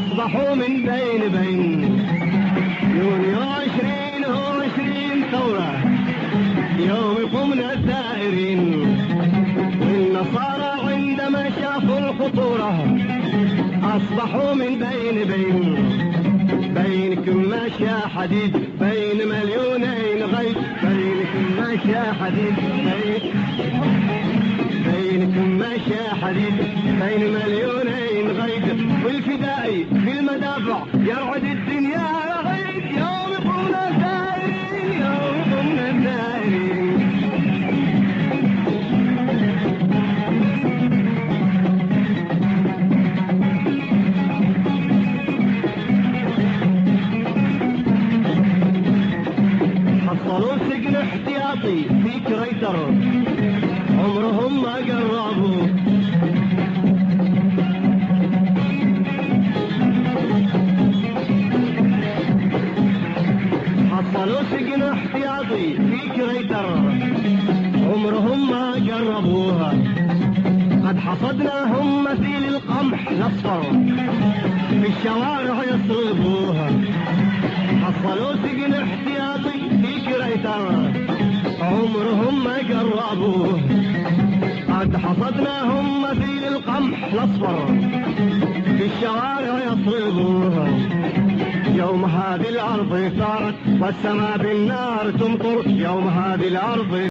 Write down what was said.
أصبحوا من بين يونيو 2020 ثورة يوم قمنا الثائرين، والنصارى عندما شافوا الخطورة أصبحوا من بينكم ماشى حديد بين مليونين غيث، بينكم ماشى حديد بينكم ماشى حديد بين مليونين غيث، والفدائي في المدافع يرعد الدنيا غيث، يوم قمنا الثائرين يوم قمنا الثائرين. حصلوا سجن احتياطي في كريتر عمرهم ما قربوا، حصلوا سجن احتياطي في كريتر عمرهم ما قربوها، قد حصدناهم مثيل القمح الاصفر في الشوارع يصربوها. حصلوا سجن احتياطي في كريتر عمرهم ما قربوه، قد حصدناهم مثيل القمح الاصفر في الشوارع يصربوها. يوم هذه الارض صارت والسماء بالنار تمطر، يوم هذه الارض